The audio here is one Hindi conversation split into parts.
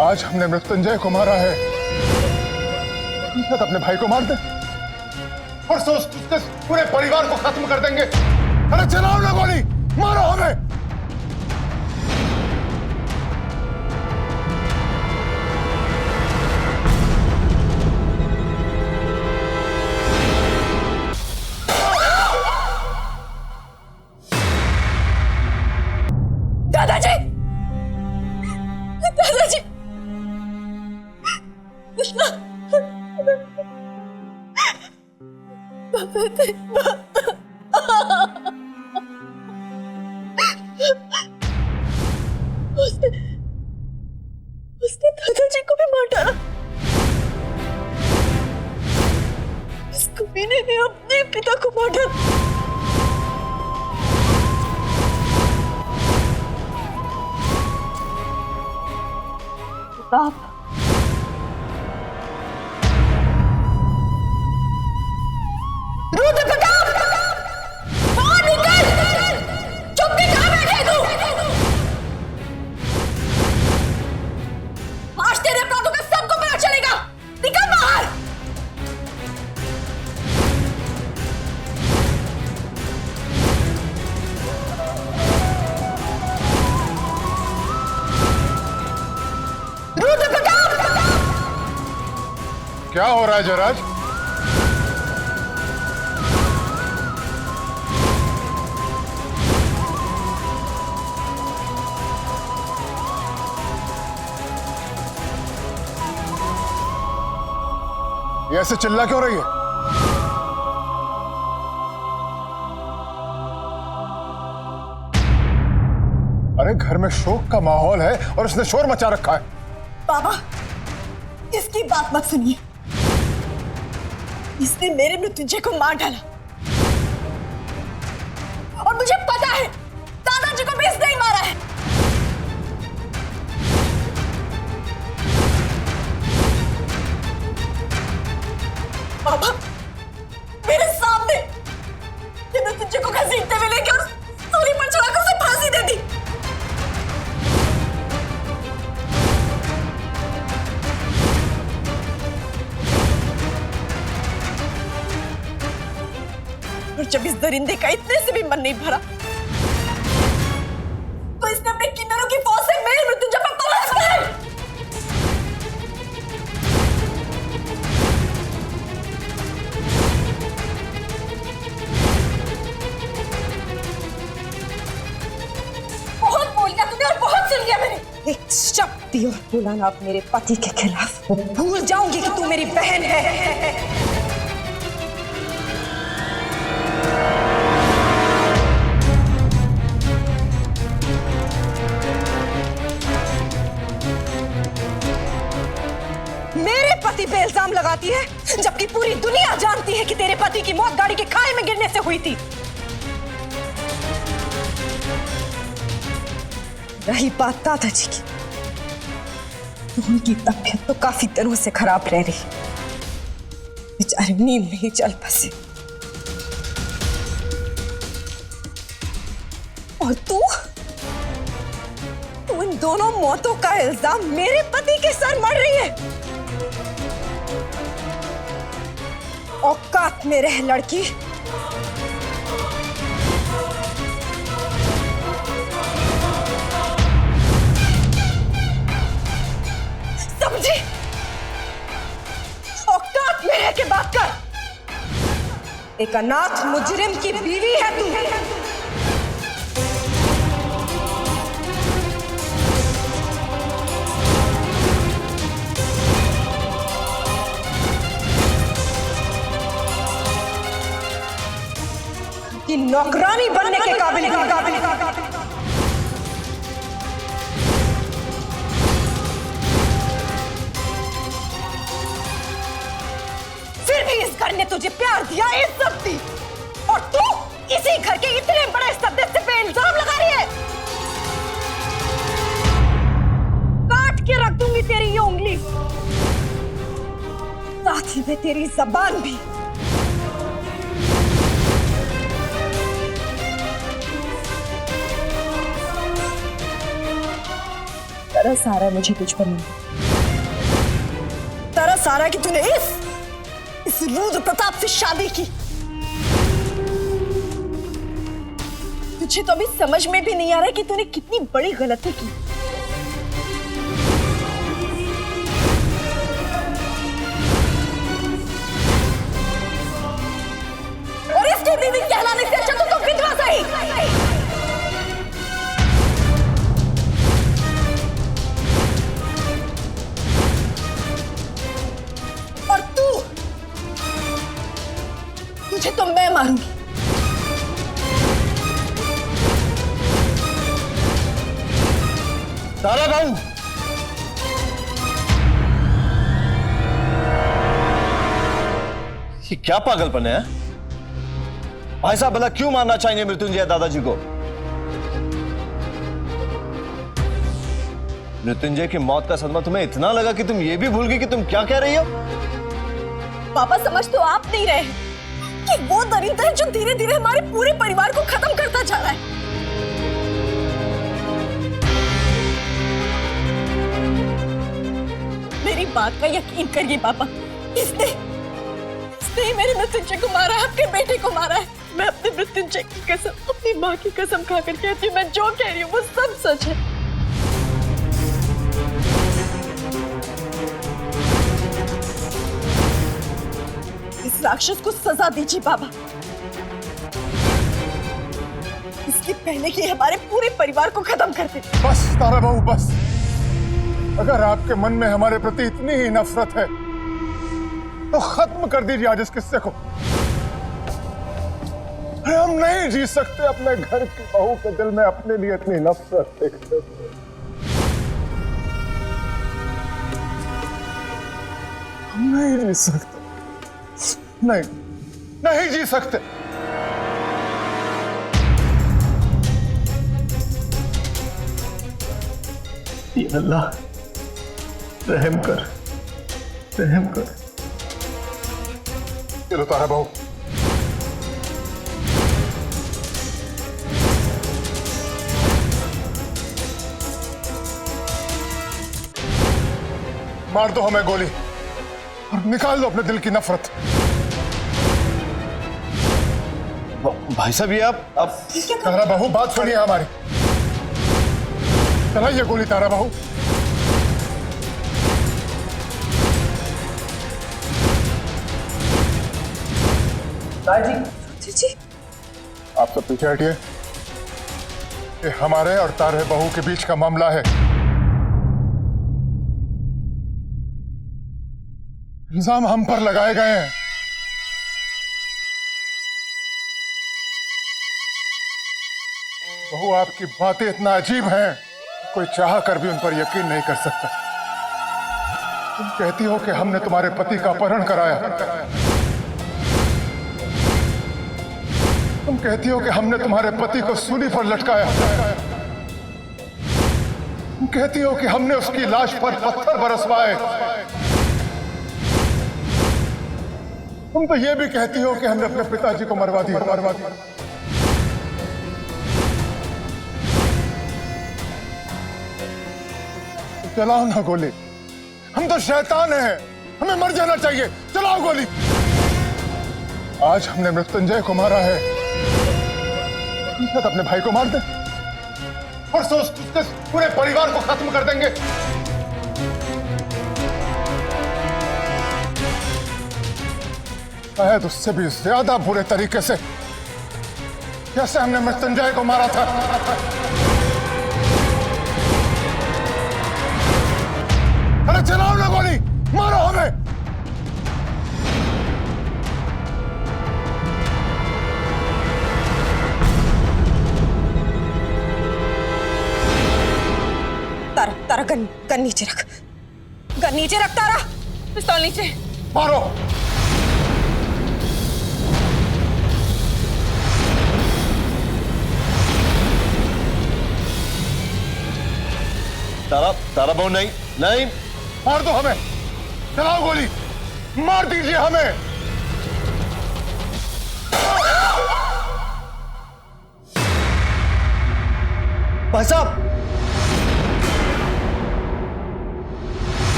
आज हमने मृत्युंजय को मारा है, शायद अपने भाई को मार दे और उसके पूरे परिवार को खत्म कर देंगे। अरे चलाओ ना गोली, मारो हमें। दादाजी, दादाजी, कृष्णा, उसने दादाजी को भी मार डाला। इस कमीने ने अपने पिता को मार डाला। प्रताप, रुद्र प्रताप, बाहर निकल! चुप के कहां बैठे तू? आज तेरे अपराधों का सबको पता चलेगा। निकल बाहर! रुद्र प्रताप! क्या हो रहा है जयराज? ये ऐसे चिल्ला क्यों रही है? अरे घर में शोक का माहौल है और उसने शोर मचा रखा है। बाबा, इसकी बात मत सुनिए। इसने मेरे मृत्युंजय को मार डाला और मुझे पता है दादाजी को भी इसने ही मारा है। बाबा, मेरे सामने ये मृत्युंजय को घसीटते हुए लेके उस सूली पर चढ़ाकर उसे फांसी दे दी। और जब इस दरिंदे का इतने से भी मन नहीं भरा तो इसने अपने किन्नरों की फौज से मेरे मृत्युंजय पर पलट मारी। बहुत बोल लिया तूने और बहुत सुन लिया मैंने। एक शब्द भी और बोला ना आप मेरे पति के खिलाफ, भूल जाऊंगी कि तू मेरी बहन है। पति पे इल्जाम लगाती है जबकि पूरी दुनिया जानती है कि तेरे पति की मौत गाड़ी के खाई में गिरने से हुई थी। रही बात दादाजी की, तो उनकी तबीयत तो काफी दिनों से खराब रह रही, बेचारे नींद में ही चल बसे। और तू इन दोनों मौतों का इल्जाम मेरे पति के सर मढ़ रही है। औकात में रह लड़की। समझी? औकात में रह के बात कर। एक अनाथ मुजरिम की बीवी है तू। कि नौकरानी बनने के काबिल फिर भी इस घर ने तुझे प्यार दिया, इज्जत दी, और तू इसी घर के इतने बड़े सदस्य पे इल्जाम लगा रही है। काट के रख दूंगी तेरी ये उंगली, साथ ही में तेरी जबान भी। तरस आ रहा है मुझे तुझ पर नहीं। तरस आ रहा है कि तूने इस रुद्र प्रताप से शादी की। तुझे तो अभी समझ में भी नहीं आ रहा है कि तूने कितनी बड़ी गलती की। और इसकी बीवी कहलाने से अच्छा तो विधवा सही। और तुझे तो मैं मारूंगी। तारा बहू, ये क्या पागलपन है? भाई साहब भला क्यों मारना चाहिए मृत्युंजय दादाजी को? मृत्युंजय की मौत का सदमा तुम्हें इतना लगा कि तुम ये भी भूल गई कि तुम क्या कह रही हो? पापा समझ तो आप नहीं रहे कि वो दरिद्र है जो धीरे धीरे हमारे पूरे परिवार को खत्म करता जा रहा है। मेरी बात का यकीन करिए पापा, इसने ही मेरे मृत्युंजय को मारा है, आपके बेटे को मारा है। मैं अपने मृत्युंजय की कसम, अपनी माँ की कसम खाकर कहती हूँ, मैं जो कह रही हूँ वो सब सच है। इस राक्षस को सजा दीजिए बाबा, इसके पहले कि हमारे पूरे परिवार को खत्म कर दे। बस तारा बहू बस। अगर आपके मन में हमारे प्रति इतनी ही नफरत है तो खत्म कर दीजिए आज इस किस्से को। अरे हम नहीं जी सकते अपने घर की बहू के दिल में अपने लिए इतनी नफरत देखते हुए। हम नहीं जी सकते, नहीं जी सकते। अल्लाह रहम कर, रहम कर। चलो तारा बहू, मार दो हमें गोली और निकाल दो अपने दिल की नफरत। भाई साहब ये आप तारा बहू बात सुनिए हमारी। चलाइए गोली तारा बहू। जी आप सब पीछे हटिए। ये हमारे और तारे बहू के बीच का मामला है। इल्जाम हम पर लगाए गए हैं। बहू आपकी बातें इतना अजीब हैं, कोई चाह कर भी उन पर यकीन नहीं कर सकता। तुम कहती हो कि हमने तुम्हारे पति का अपहरण कराया। तुम कहती हो कि हमने तुम्हारे पति को सूली पर लटकाया। तुम कहती हो कि हमने उसकी लाश पर पत्थर बरसवाए। तुम तो ये भी कहती हो कि हमने अपने पिताजी को मरवा दिया। चलाओ ना गोली, हम तो शैतान हैं, हमें मर जाना चाहिए। चलाओ गोली। आज हमने मृत्युंजय को मारा है, शायद अपने भाई को मार दे और उसके पूरे परिवार को खत्म कर देंगे। शायद उससे भी ज्यादा बुरे तरीके से, जैसे हमने मृत्युंजय को मारा था। अरे चलाओ ना गोली, मारो हमें। तारा गन नीचे रख, गन नीचे रख तारा, पिस्तौल नीचे। मारो। तारा बहू नहीं, नहीं। मार दो हमें, चलाओ गोली, मार दीजिए हमें। भाई साहब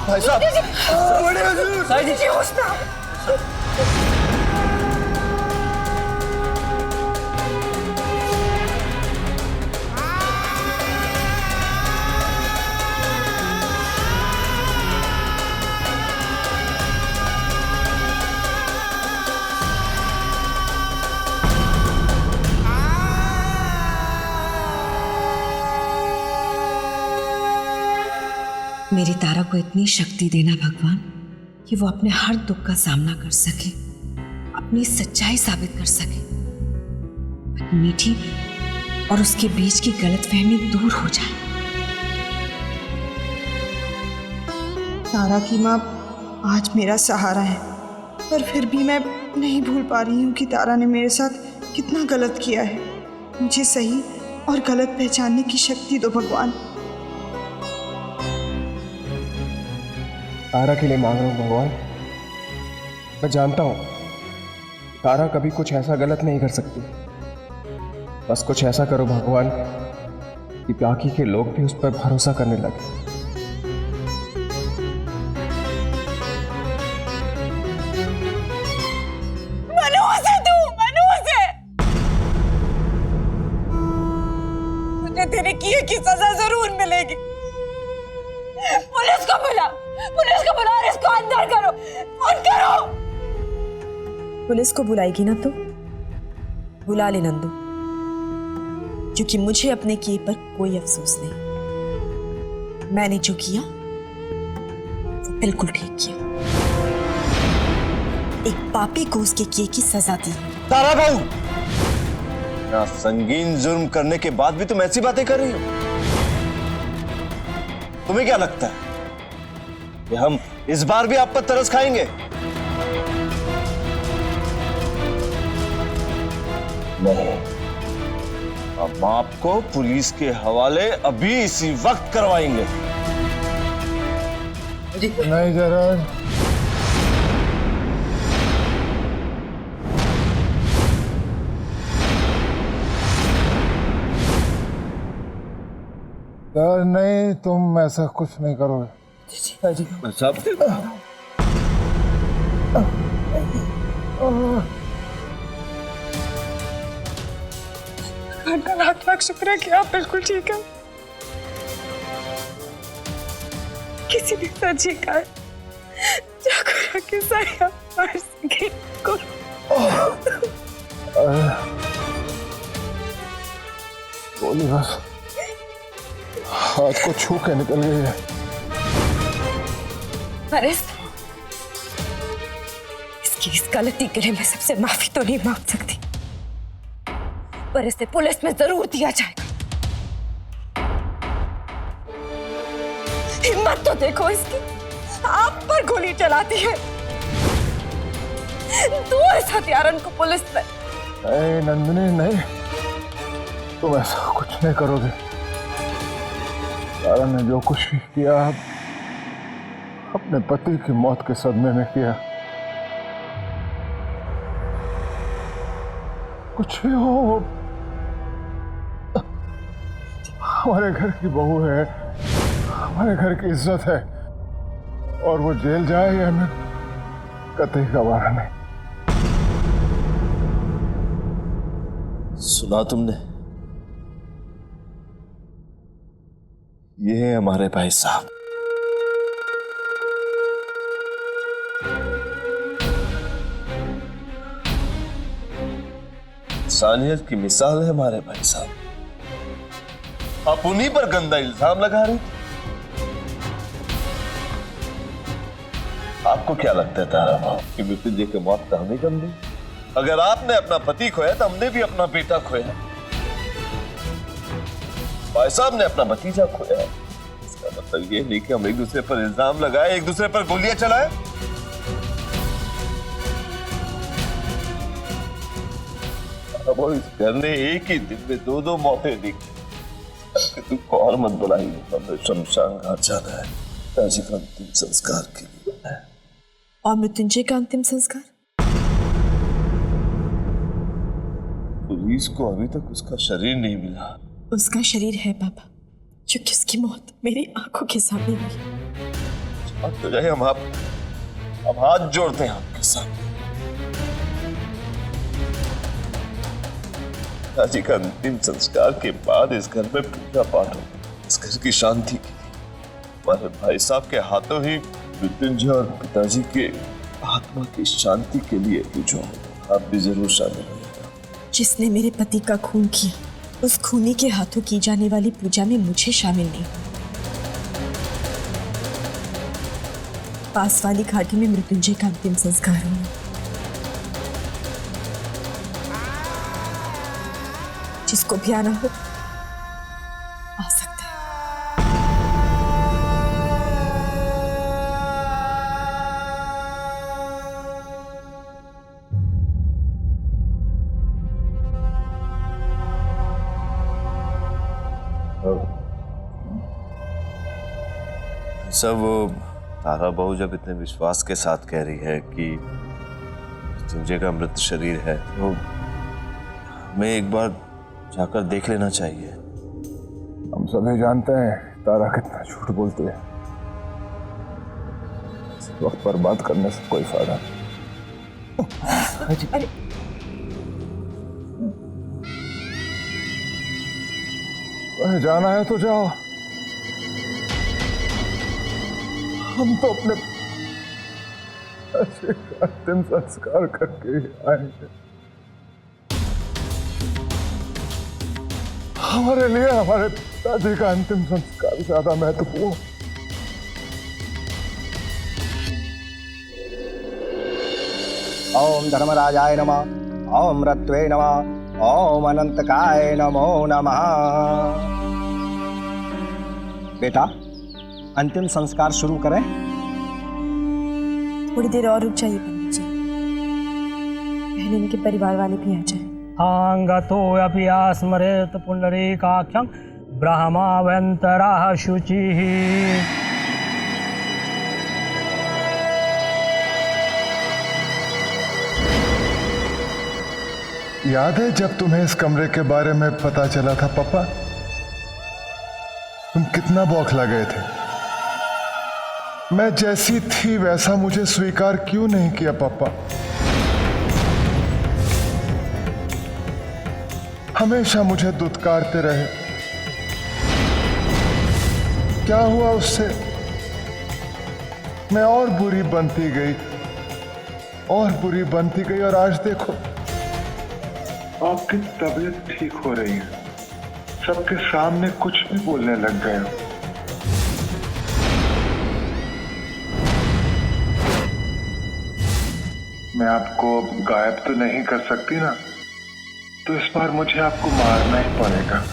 भाई साहब, बड़े हुजूर, साईं जी होश में आओ। मेरी तारा को इतनी शक्ति देना भगवान कि वो अपने हर दुख का सामना कर सके, अपनी सच्चाई साबित कर सके, मीठी और उसके बीच की गलतफहमी दूर हो जाए। तारा की माँ आज मेरा सहारा है, पर फिर भी मैं नहीं भूल पा रही हूँ कि तारा ने मेरे साथ कितना गलत किया है। मुझे सही और गलत पहचानने की शक्ति दो भगवान। तारा के लिए मांग रहा हूँ भगवान। मैं जानता हूँ तारा कभी कुछ ऐसा गलत नहीं कर सकती। बस कुछ ऐसा करो भगवान कि बाकी के लोग भी उस पर भरोसा करने लगे। मुझे तेरे किए की सजा जरूर मिलेगी। पुलिस को बुला और इसको अंदर करो, फोन करो। पुलिस को बुलाएगी ना तो बुला ले नंदू, क्योंकि मुझे अपने किए पर कोई अफसोस नहीं। मैंने जो किया वो बिल्कुल ठीक किया। एक पापी को उसके किए की सजा दी। तारा बहू, ना संगीन जुर्म करने के बाद भी तुम ऐसी बातें कर रही हो? तुम्हें क्या लगता है कि हम इस बार भी आप पर तरस खाएंगे? नहीं, हम आपको पुलिस के हवाले अभी इसी वक्त करवाएंगे। नहीं जरा नहीं, तुम ऐसा कुछ नहीं करोगे। साहब, लाख लाख शुक्र है कि आप बिल्कुल ठीक है। किसी भी सच्ची का जाकर के साया मार सके को गोली बस हाथ को छू के निकल गई है। नरेश, इसकी इस गलती के लिए मैं सबसे माफी तो नहीं मांग सकती, पर इसे पुलिस में जरूर दिया जाएगा। हिम्मत तो देखो इसकी, आप पर गोली चलाती है। दो इस हत्यारन को पुलिस में। नहीं नंदिनी, नहीं, तुम ऐसा कुछ नहीं करोगे। तारा ने जो कुछ भी किया अपने पति की मौत के सदमे में किया। कुछ भी हो, हमारे घर की बहू है, हमारे घर की इज्जत है, और वो जेल जाए या हमें कतई गवारा नहीं। सुना तुमने? ये है हमारे भाई साहब। इंसानियत की मिसाल है हमारे भाई साहब। आप उन्हीं पर गंदा इल्जाम लगा रहे थे। आपको क्या लगता है तारा बाबू कि मृत्युंजय की मौत तो हमें गम दी? अगर आपने अपना पति खोया तो हमने भी अपना बेटा खोया। भाई साहब ने अपना भतीजा खोया। इसका मतलब ये नहीं कि हम एक दूसरे पर इल्जाम लगाए, एक दूसरे पर गोलियां चलाए। अब इस घर ने एक ही दिन में दो मौतें दी। तू और मत बुलाइए, हमें शमशान घाट जाना है ताजी का अंतिम संस्कार के लिए। और मृत्युंजय का अंतिम संस्कार? पुलिस को अभी तक उसका शरीर नहीं मिला। उसका शरीर है पापा, क्योंकि उसकी मौत मेरी आंखों के सामने हुई। और तो जाए हम हाथ जोड़ते हैं आपके साथ। पिताजी का अंतिम संस्कार के बाद इस घर में पूजा पाठ हो, इस घर की शांति के लिए हमारे भाई साहब के हाथों ही मृत्युंजय और पिताजी के आत्मा की शांति के लिए पूजा हो। आप भी जरूर शामिल होइएगा। जिसने मेरे पति का खून किया, उस खूनी के हाथों की जाने वाली पूजा में मुझे शामिल नहीं। पास वाली घाटी में मृत्युंजय का अंतिम संस्कार होगा। जिसको भी आना हो आ सकता है। सब तारा बहू जब इतने विश्वास के साथ कह रही है कि मृत्युंजय का मृत शरीर है, तो हमें एक बार जाकर देख लेना चाहिए। हम सभी जानते हैं तारा कितना झूठ बोलती है। इस वक्त पर बात करने से कोई फायदा नहीं। अरे कहीं जाना है तो जाओ, हम तो अपने ऐसे अंतिम संस्कार करके ही आएंगे। हमारे लिए हमारे पिताजी का अंतिम संस्कार ज्यादा महत्वपूर्ण। ओम धर्मराजाय नमः, ओम रत्वे नमः, ओम अनंतकाय नमो नमः। बेटा, अंतिम संस्कार शुरू करें? थोड़ी देर और रुक जाइए पंडित जी, पहले इनके परिवार वाले भी आ जाए। आंगतो अपि आस्मरेत पुंडरीकाक्षं ब्रह्मावन्तरः शुचिः। याद है जब तुम्हें इस कमरे के बारे में पता चला था पापा, तुम कितना बौखला गए थे। मैं जैसी थी वैसा मुझे स्वीकार क्यों नहीं किया पापा? हमेशा मुझे दुत्कारते रहे। क्या हुआ उससे? मैं और बुरी बनती गई और बुरी बनती गई, और आज देखो आपकी तबीयत ठीक हो रही है, सबके सामने कुछ भी बोलने लग गए हो। मैं आपको गायब तो नहीं कर सकती ना, तो इस बार मुझे आपको मारना ही पड़ेगा।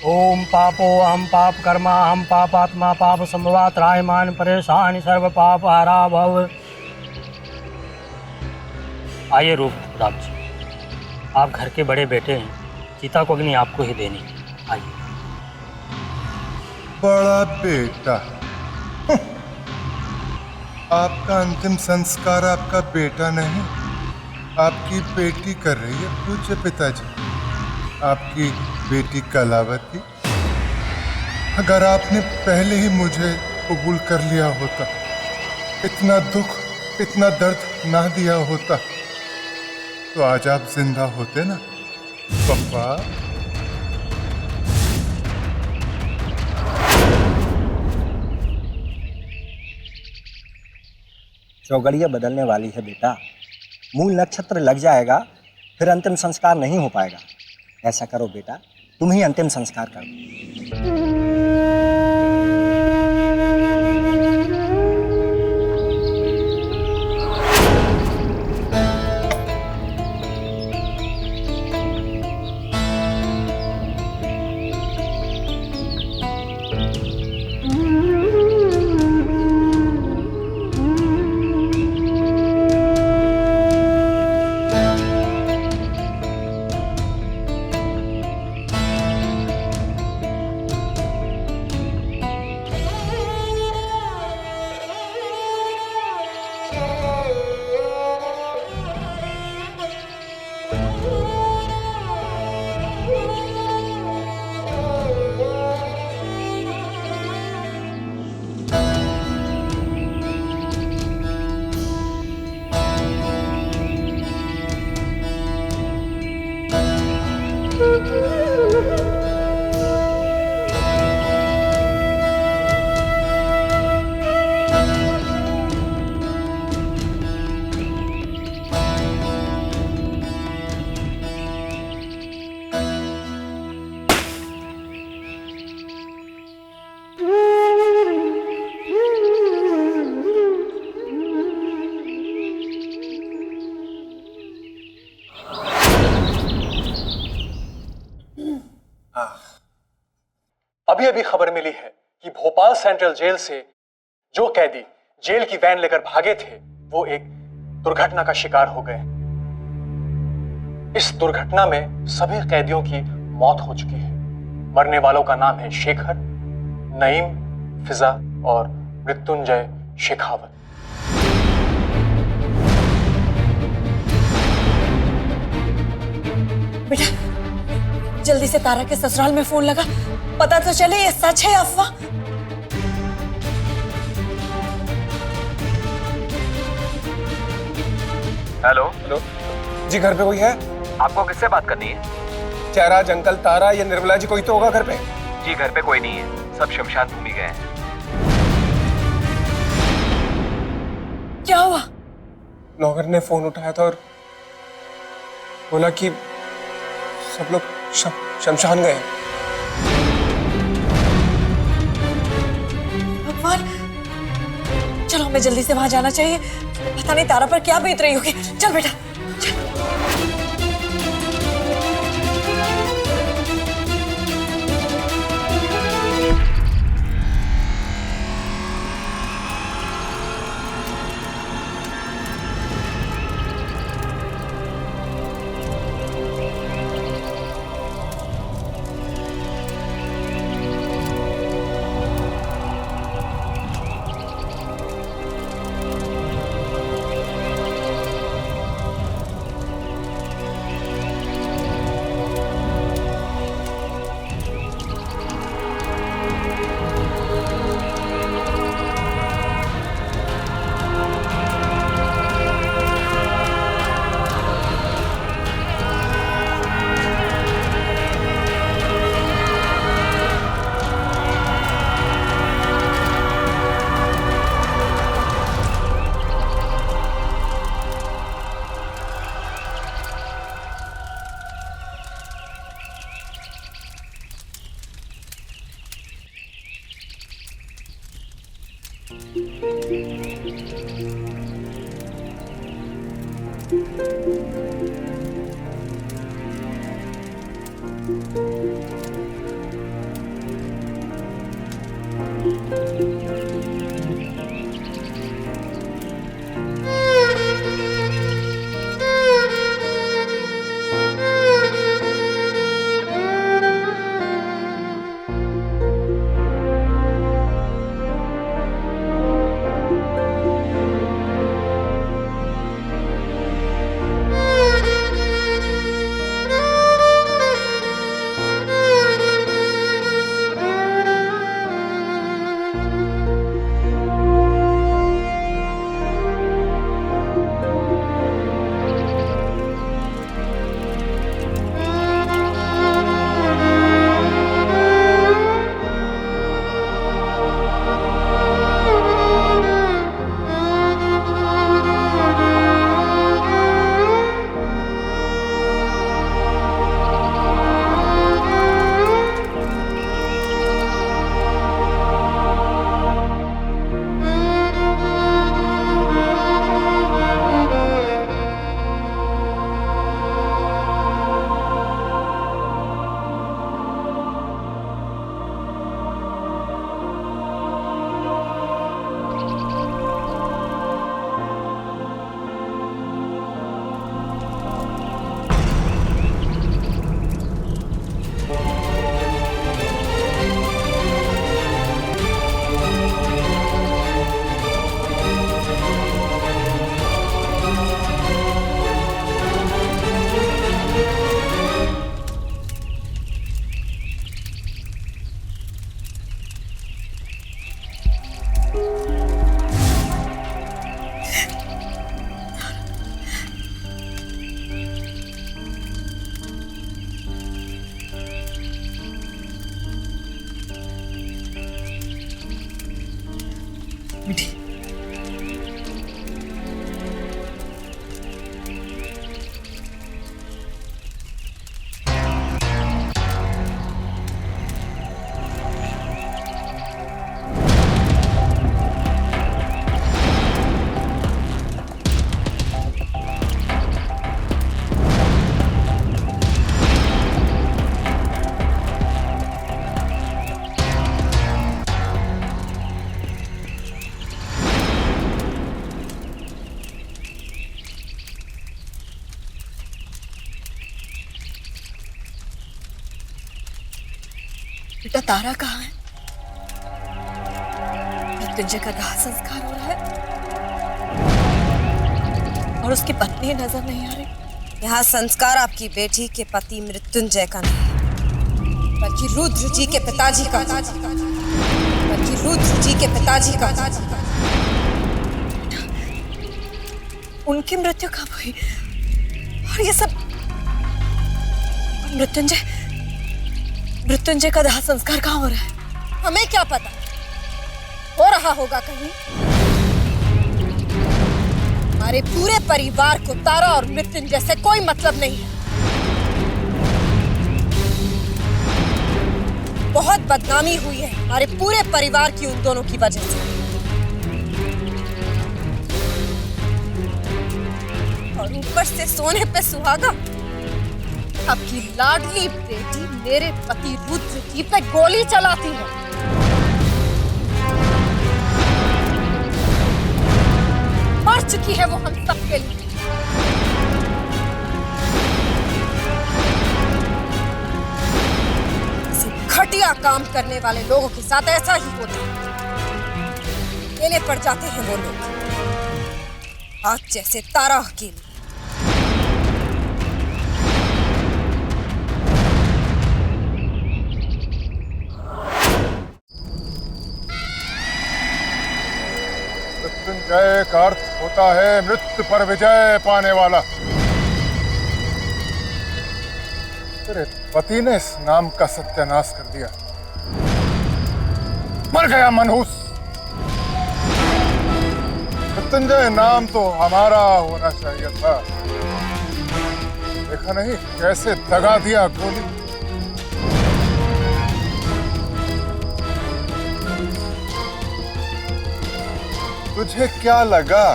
ओम पापो अहम पाप कर्मा हम पापात्मा पाप संभवा त्रायमान परेशान सर्व पाप हरा भव। आइए रूप राम जी, आप घर के बड़े बेटे हैं, सीता को अग्नि आपको ही देनी। आइए। बड़ा बेटा? आपका अंतिम संस्कार आपका बेटा नहीं, आपकी बेटी कर रही है पूज्य पिताजी। आपकी बेटी कलावती। अगर आपने पहले ही मुझे कबूल कर लिया होता, इतना दुख इतना दर्द ना दिया होता, तो आज आप जिंदा होते ना पापा। चौगड़िया बदलने वाली है बेटा, मूल नक्षत्र लग जाएगा, फिर अंतिम संस्कार नहीं हो पाएगा। ऐसा करो बेटा, तुम ही अंतिम संस्कार करो। अभी अभी खबर मिली है कि भोपाल सेंट्रल जेल से जो कैदी जेल की वैन लेकर भागे थे वो एक दुर्घटना का शिकार हो गए। इस दुर्घटना में सभी कैदियों की मौत हो चुकी है। मरने वालों का नाम है शेखर, नईम, फिजा और मृत्युंजय शेखावत। बेटा जल्दी से तारा के ससुराल में फोन लगा, पता तो चले ये सच है या अफवाह। हेलो हेलो जी, घर पे कोई है? आपको किससे बात करनी है? जयराज अंकल, तारा या निर्मला जी, कोई तो होगा घर पे। जी घर पे कोई नहीं है, सब शमशान भूमि गए हैं। क्या हुआ? नौकर ने फोन उठाया था और बोला कि सब लोग शमशान गए। भगवान, चलो हमें जल्दी से वहां जाना चाहिए। पता नहीं तारा पर क्या बीत रही होगी। चल बेटा चल। बेटा तारा कहाँ है? मृत्युंजय का दाह संस्कार हो रहा है और उसकी पत्नी नजर नहीं आ रही। यहाँ संस्कार आपकी बेटी के पति मृत्युंजय का नहीं, बल्कि रुद्र जी के पिताजी का, बल्कि रुद्र जी के पिताजी का। उनकी मृत्यु कब हुई? और ये सब मृत्युंजय का दाह संस्कार कहाँ हो रहा है? हमें क्या पता, हो रहा होगा कहीं। हमारे पूरे परिवार को तारा और मृत्युंजय से कोई मतलब नहीं है। बहुत बदनामी हुई है हमारे पूरे परिवार की उन दोनों की वजह से। और ऊपर से सोने पे सुहागा, आपकी लाडली बेटी मेरे पति रुद्र जी पे गोली चलाती है। मर चुकी है वो हम सबके लिए। घटिया काम करने वाले लोगों के साथ ऐसा ही होता है, अकेले पड़ जाते हैं वो लोग, आज जैसे तारा अकेले। मृत्युंजय का अर्थ होता है मृत्यु पर विजय पाने वाला। तेरे पति ने इस नाम का सत्यानाश कर दिया। मर गया मनहूस। मृत्युंजय नाम तो हमारा होना चाहिए था। देखा नहीं कैसे दगा दिया गोली। तुझे क्या लगा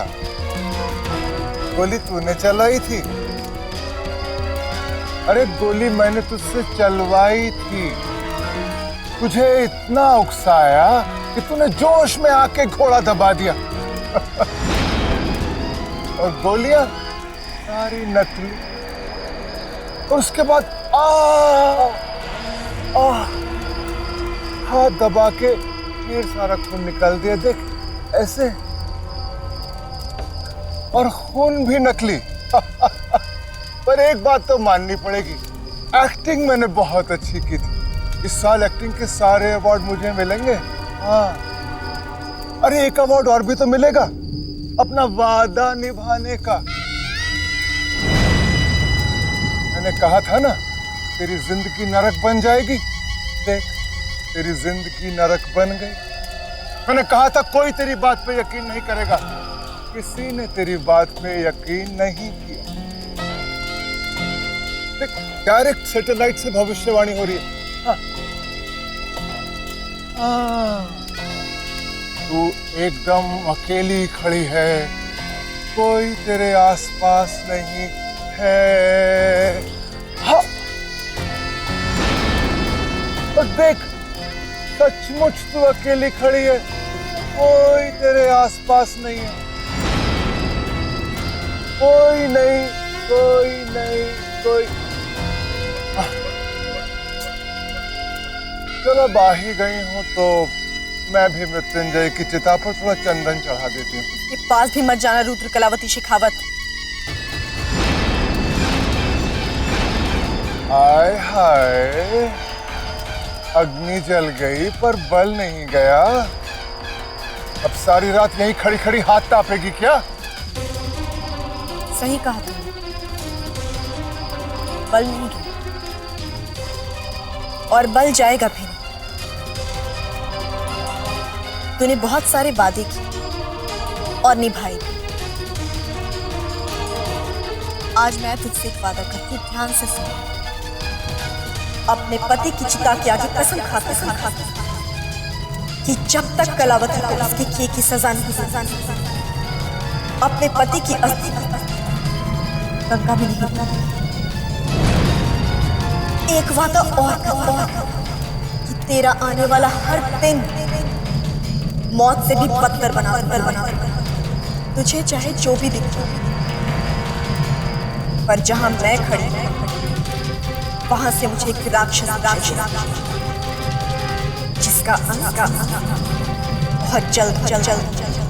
गोली तूने चलाई थी? अरे गोली मैंने तुझसे चलवाई थी। तुझे इतना उकसाया कि तूने जोश में आके घोड़ा दबा दिया। और गोलियां सारी नकली। और उसके बाद हाथ दबा के ढेर सारा खून निकाल दिया। देख ऐसे, और खून भी नकली। पर एक बात तो माननी पड़ेगी, एक्टिंग मैंने बहुत अच्छी की थी। इस साल एक्टिंग के सारे अवार्ड मुझे मिलेंगे। हाँ, अरे एक अवार्ड और भी तो मिलेगा अपना वादा निभाने का। मैंने कहा था ना तेरी जिंदगी नरक बन जाएगी। देख तेरी जिंदगी नरक बन गई। मैंने कहा था कोई तेरी बात पे यकीन नहीं करेगा। किसी ने तेरी बात पे यकीन नहीं किया। देख डायरेक्ट सैटेलाइट से भविष्यवाणी हो रही है। तू एकदम अकेली खड़ी है, कोई तेरे आसपास नहीं है। हाँ। और देख सचमुच तू अकेली खड़ी है, कोई तेरे आसपास नहीं है। कोई नहीं, कोई नहीं, कोई। चलो अब आ ही गई हूं तो मैं भी मृत्युंजय की चिता पर थोड़ा चंदन चढ़ा देती हूँ। ये पास भी मत जाना रुद्र कलावती शेखावत। हाय हाय, अग्नि जल गई पर बल नहीं गया। अब सारी रात यहीं खड़ी खड़ी हाथ तापेगी क्या? सही कहा तुमने, बल नहीं गया और बल जाएगा भी नहीं। तूने बहुत सारे वादे किए और निभाए भी। आज मैं तुझसे एक वादा करती हूँ, ध्यान से सुन। अपने पति की चिता के आगे कसम खाते कि जब तक कलावती को उसके किए की सजा नहीं अपने पति की अस्थि गंगा में नहीं डालूंगी। एक वादा और कि तेरा आने वाला हर दिन मौत से भी बदतर बना तुझे चाहे जो भी दिखे, पर जहां मैं खड़ी वहां से मुझे एक राक्षस बहुत जल्द